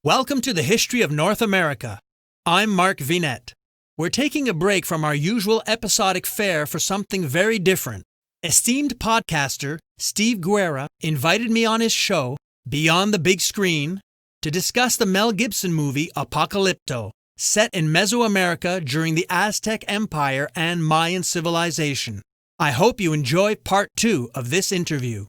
Welcome to the History of North America. I'm Mark Vinet. We're taking a break from our usual episodic fare for something very different. Esteemed podcaster Steve Guerra invited me on his show, Beyond the Big Screen, to discuss the Mel Gibson movie Apocalypto, set in Mesoamerica during the Aztec Empire and Mayan civilization. I hope you enjoy part 2 of this interview.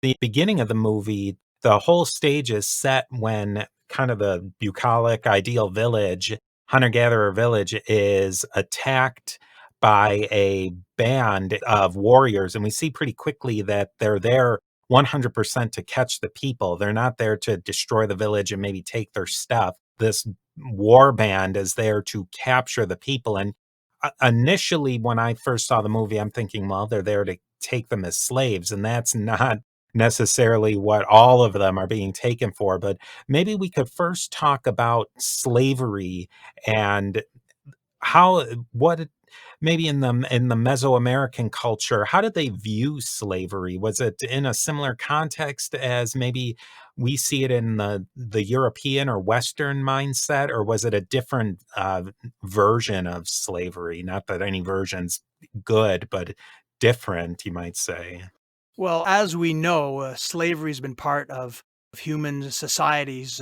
The beginning of the movie, the whole stage is set when kind of the bucolic ideal village, hunter-gatherer village, is attacked by a band of warriors. And we see pretty quickly that they're there 100% to catch the people. They're not there to destroy the village and maybe take their stuff. This war band is there to capture the people. And initially, when I first saw the movie, I'm thinking, well, they're there to take them as slaves. And that's not necessarily what all of them are being taken for. But maybe we could first talk about slavery and maybe in the Mesoamerican culture, how did they view slavery? Was it in a similar context as maybe we see it in the European or Western mindset, or was it a different version of slavery? Not that any version's good, but different, you might say. Well, as we know, slavery has been part of human societies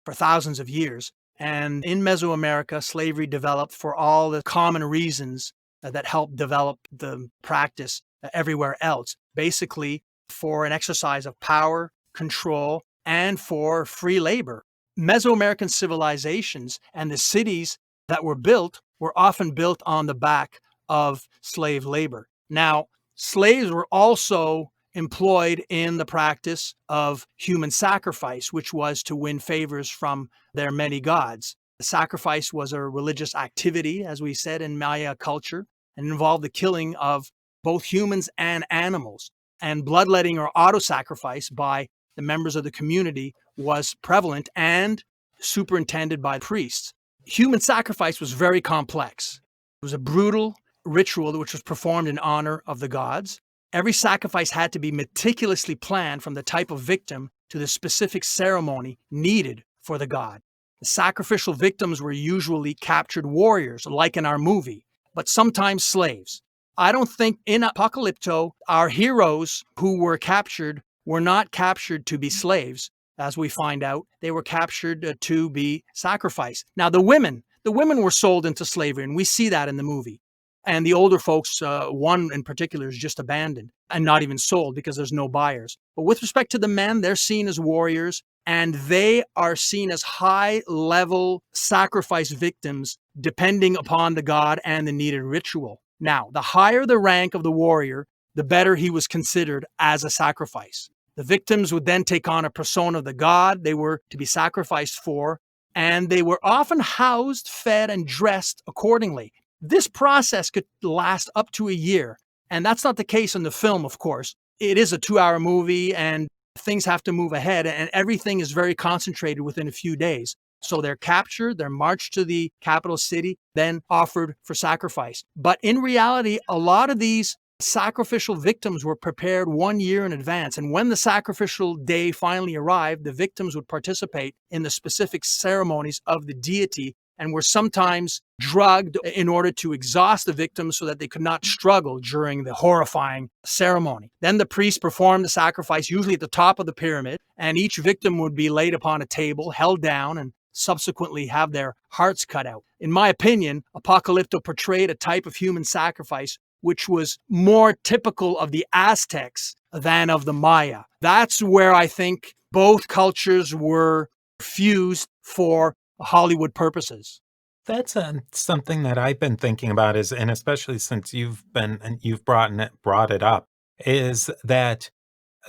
for thousands of years. And in Mesoamerica, slavery developed for all the common reasons that helped develop the practice everywhere else. Basically, for an exercise of power, control, and for free labor. Mesoamerican civilizations and the cities that were built were often built on the back of slave labor. Now, slaves were also employed in the practice of human sacrifice, which was to win favors from their many gods. The sacrifice was a religious activity, as we said, in Maya culture, and involved the killing of both humans and animals. And bloodletting or auto-sacrifice by the members of the community was prevalent and superintended by priests. Human sacrifice was very complex. It was a brutal ritual which was performed in honor of the gods. Every sacrifice had to be meticulously planned, from the type of victim to the specific ceremony needed for the god. The sacrificial victims were usually captured warriors, like in our movie, but sometimes slaves. I don't think in Apocalypto, our heroes who were captured were not captured to be slaves, as we find out. They were captured to be sacrificed. Now, the women were sold into slavery, and we see that in the movie. And the older folks, one in particular, is just abandoned and not even sold because there's no buyers. But with respect to the men, they're seen as warriors, and they are seen as high-level sacrifice victims depending upon the god and the needed ritual. Now, the higher the rank of the warrior, the better he was considered as a sacrifice. The victims would then take on a persona of the god they were to be sacrificed for, and they were often housed, fed, and dressed accordingly. This process could last up to a year, and that's not the case in the film, of course. It is a 2-hour movie, and things have to move ahead, and everything is very concentrated within a few days. So they're captured, they're marched to the capital city, then offered for sacrifice. But in reality, a lot of these sacrificial victims were prepared 1 year in advance, and when the sacrificial day finally arrived, the victims would participate in the specific ceremonies of the deity and were sometimes drugged in order to exhaust the victims so that they could not struggle during the horrifying ceremony. Then the priest performed the sacrifice, usually at the top of the pyramid, and each victim would be laid upon a table, held down, and subsequently have their hearts cut out. In my opinion, Apocalypto portrayed a type of human sacrifice which was more typical of the Aztecs than of the Maya. That's where I think both cultures were fused for Hollywood purposes. That's something that I've been thinking about, and especially since you've brought it up, is that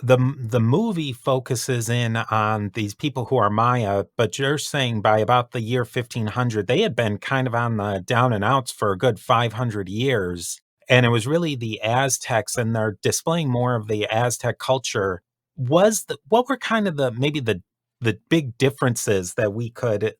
the movie focuses in on these people who are Maya, but you're saying by about the year 1500, they had been kind of on the down and outs for a good 500 years. And it was really the Aztecs, and they're displaying more of the Aztec culture. What were kind of the big differences that we could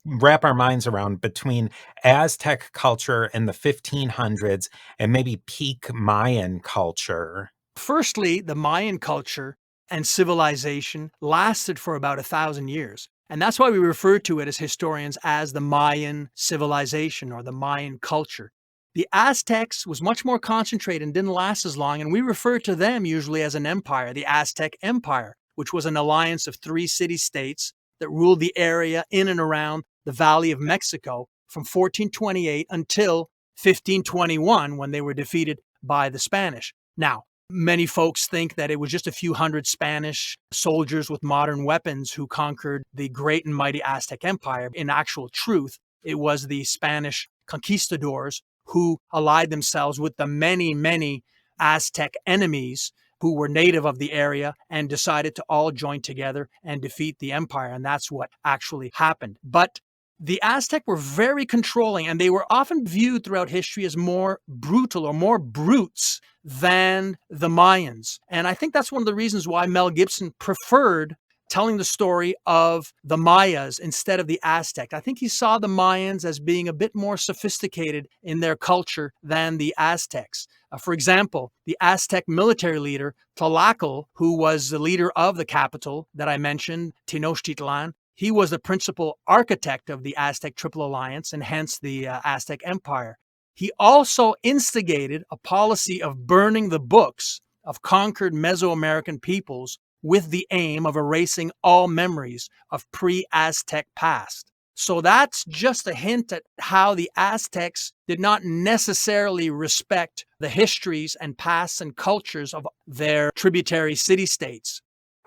wrap our minds around between Aztec culture in the 1500s and maybe peak Mayan culture? Firstly, the Mayan culture and civilization lasted for about 1,000 years. And that's why we refer to it as historians as the Mayan civilization or the Mayan culture. The Aztecs was much more concentrated and didn't last as long, and we refer to them usually as an empire, the Aztec Empire, which was an alliance of 3 city-states that ruled the area in and around the Valley of Mexico from 1428 until 1521 when they were defeated by the Spanish. Now, many folks think that it was just a few hundred Spanish soldiers with modern weapons who conquered the great and mighty Aztec Empire. In actual truth, it was the Spanish conquistadors who allied themselves with the many, many Aztec enemies who were native of the area and decided to all join together and defeat the empire. And that's what actually happened. But the Aztec were very controlling, and they were often viewed throughout history as more brutal or more brutes than the Mayans. And I think that's one of the reasons why Mel Gibson preferred telling the story of the Mayas instead of the Aztec. I think he saw the Mayans as being a bit more sophisticated in their culture than the Aztecs. For example, the Aztec military leader, Tlaloc, who was the leader of the capital that I mentioned, Tenochtitlan, he was the principal architect of the Aztec Triple Alliance and hence the Aztec Empire. He also instigated a policy of burning the books of conquered Mesoamerican peoples with the aim of erasing all memories of pre-Aztec past. So that's just a hint at how the Aztecs did not necessarily respect the histories and pasts and cultures of their tributary city-states.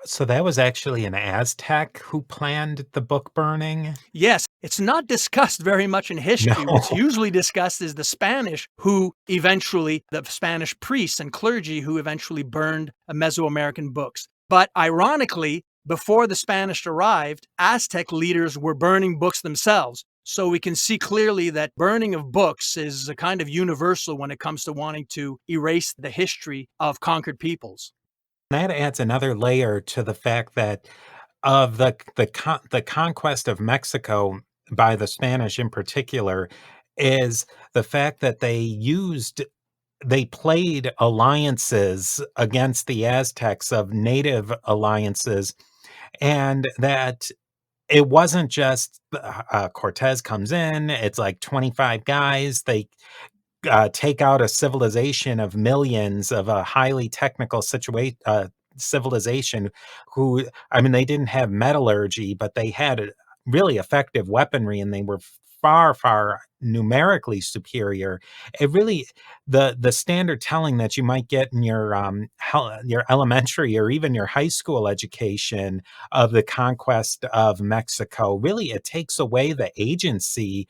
So that was actually an Aztec who planned the book burning? Yes, it's not discussed very much in No. history. What's usually discussed is the Spanish the Spanish priests and clergy who eventually burned Mesoamerican books. But ironically, before the Spanish arrived, Aztec leaders were burning books themselves. So we can see clearly that burning of books is a kind of universal when it comes to wanting to erase the history of conquered peoples. That adds another layer to the fact that of the conquest of Mexico by the Spanish in particular is the fact that they played alliances against the Aztecs of native alliances, and that it wasn't just Cortez comes in, it's like 25 guys, they take out a civilization of millions of a highly technical civilization who, I mean, they didn't have metallurgy, but they had a really effective weaponry and they were far, far numerically superior. It really, the standard telling that you might get in your elementary or even your high school education of the conquest of Mexico, really it takes away the agency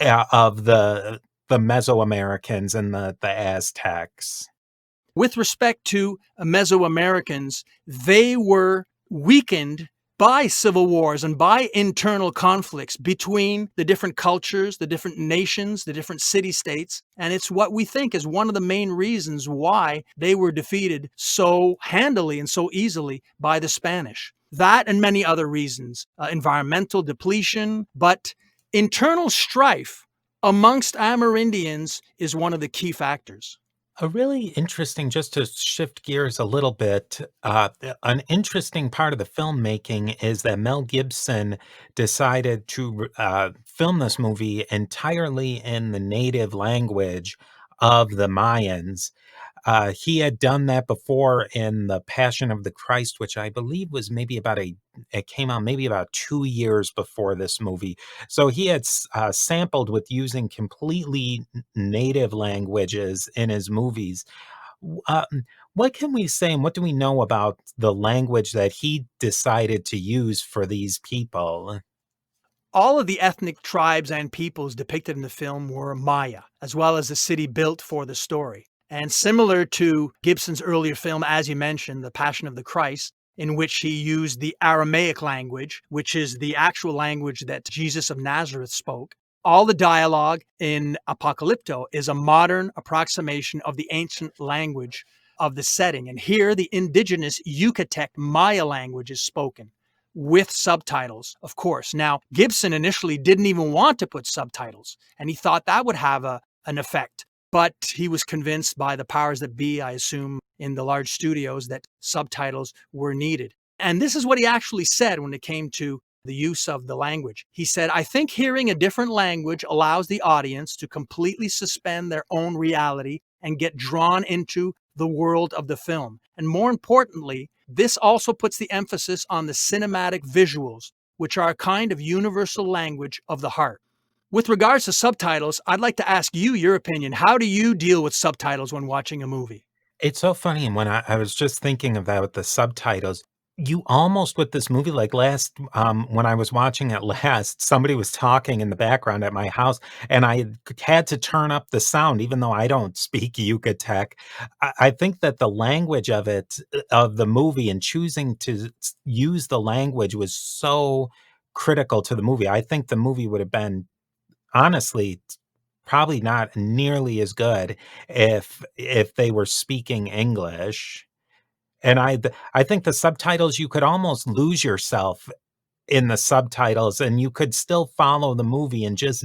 of the Mesoamericans and the Aztecs. With respect to Mesoamericans, they were weakened by civil wars and by internal conflicts between the different cultures, the different nations, the different city-states. And it's what we think is one of the main reasons why they were defeated so handily and so easily by the Spanish. That and many other reasons, environmental depletion, but internal strife amongst Amerindians is one of the key factors. A really interesting, just to shift gears a little bit, an interesting part of the filmmaking is that Mel Gibson decided to film this movie entirely in the native language of the Mayans. He had done that before in The Passion of the Christ, which I believe was it came out maybe about 2 years before this movie. So he had sampled with using completely native languages in his movies. What can we say and what do we know about the language that he decided to use for these people? All of the ethnic tribes and peoples depicted in the film were Maya, as well as the city built for the story. And similar to Gibson's earlier film, as you mentioned, The Passion of the Christ, in which he used the Aramaic language, which is the actual language that Jesus of Nazareth spoke, all the dialogue in Apocalypto is a modern approximation of the ancient language of the setting. And here, the indigenous Yucatec Maya language is spoken with subtitles, of course. Now, Gibson initially didn't even want to put subtitles, and he thought that would have an effect. But he was convinced by the powers that be, I assume, in the large studios that subtitles were needed. And this is what he actually said when it came to the use of the language. He said, I think hearing a different language allows the audience to completely suspend their own reality and get drawn into the world of the film. And more importantly, this also puts the emphasis on the cinematic visuals, which are a kind of universal language of the heart. With regards to subtitles, I'd like to ask you your opinion. How do you deal with subtitles when watching a movie? It's so funny, and when I was just thinking of that with the subtitles, you almost with this movie, like when I was watching it last, somebody was talking in the background at my house, and I had to turn up the sound even though I don't speak Yucatec. I think that the language of it of the movie and choosing to use the language was so critical to the movie. I think the movie would have been honestly probably not nearly as good if they were speaking English, and I think the subtitles, you could almost lose yourself in the subtitles, and you could still follow the movie and just,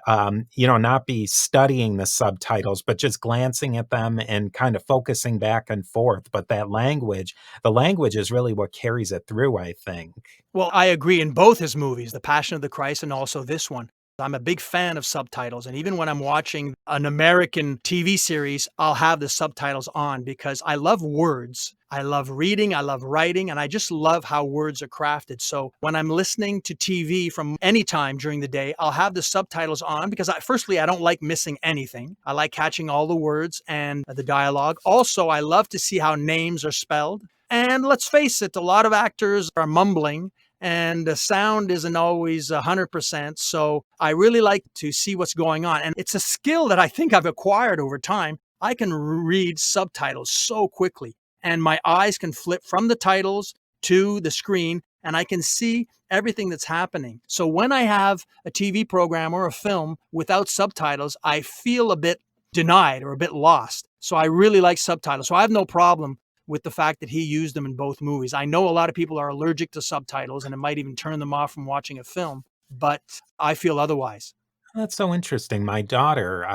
not be studying the subtitles, but just glancing at them and kind of focusing back and forth, but the language is really what carries it through, I think. Well, I agree in both his movies, The Passion of the Christ and also this one. I'm a big fan of subtitles. And even when I'm watching an American TV series, I'll have the subtitles on because I love words. I love reading, I love writing, and I just love how words are crafted. So when I'm listening to TV from any time during the day, I'll have the subtitles on because firstly, I don't like missing anything. I like catching all the words and the dialogue. Also, I love to see how names are spelled. And let's face it, a lot of actors are mumbling and the sound isn't always 100%. So I really like to see what's going on. And it's a skill that I think I've acquired over time. I can read subtitles so quickly, and my eyes can flip from the titles to the screen, and I can see everything that's happening. So when I have a TV program or a film without subtitles, I feel a bit denied or a bit lost. So I really like subtitles. So I have no problem with the fact that he used them in both movies. I know a lot of people are allergic to subtitles and it might even turn them off from watching a film, but I feel otherwise. That's so interesting. My daughter,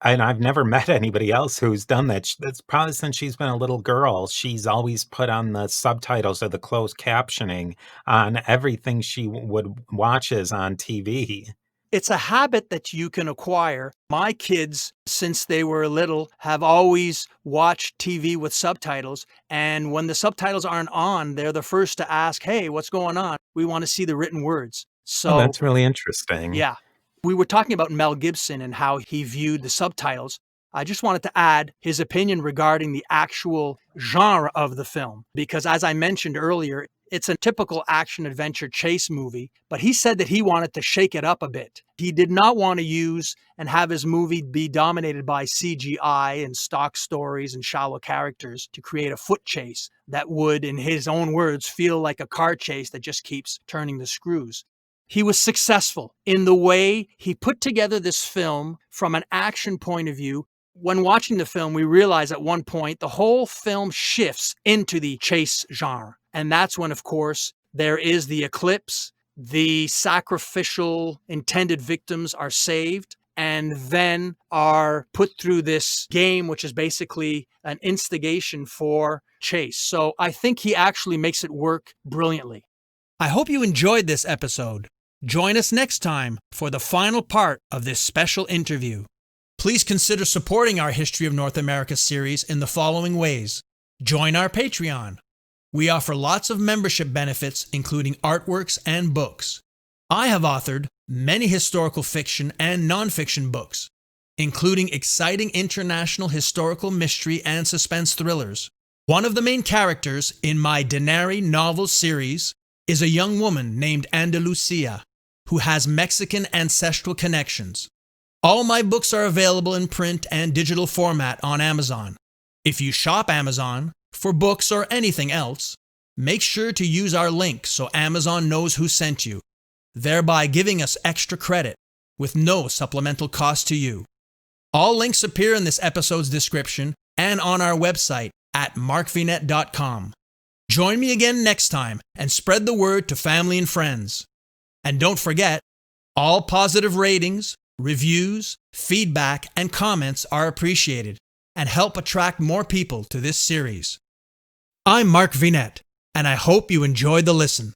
and I've never met anybody else who's done that. That's probably since she's been a little girl. She's always put on the subtitles or the closed captioning on everything she would watches on TV. It's a habit that you can acquire. My kids, since they were little, have always watched TV with subtitles. And when the subtitles aren't on, they're the first to ask, hey, what's going on? We want to see the written words. Oh, So, that's really interesting. yeah, we were talking about Mel Gibson and how he viewed the subtitles. I just wanted to add his opinion regarding the actual genre of the film, because as I mentioned earlier, it's a typical action adventure chase movie, but he said that he wanted to shake it up a bit. He did not want to use and have his movie be dominated by CGI and stock stories and shallow characters to create a foot chase that would, in his own words, feel like a car chase that just keeps turning the screws. He was successful in the way he put together this film from an action point of view. When watching the film, we realize at one point the whole film shifts into the chase genre. And that's when, of course, there is the eclipse, the sacrificial intended victims are saved, and then are put through this game, which is basically an instigation for chase. So I think he actually makes it work brilliantly. I hope you enjoyed this episode. Join us next time for the final part of this special interview. Please consider supporting our History of North America series in the following ways. Join our Patreon. We offer lots of membership benefits, including artworks and books. I have authored many historical fiction and nonfiction books, including exciting international historical mystery and suspense thrillers. One of the main characters in my Denari novel series is a young woman named Andalucia, who has Mexican ancestral connections. All my books are available in print and digital format on Amazon. If you shop Amazon for books or anything else, make sure to use our link so Amazon knows who sent you, thereby giving us extra credit with no supplemental cost to you. All links appear in this episode's description and on our website at markvinet.com. Join me again next time and spread the word to family and friends. And don't forget, all positive ratings, reviews, feedback, and comments are appreciated and help attract more people to this series. I'm Mark Vinet, and I hope you enjoyed the listen.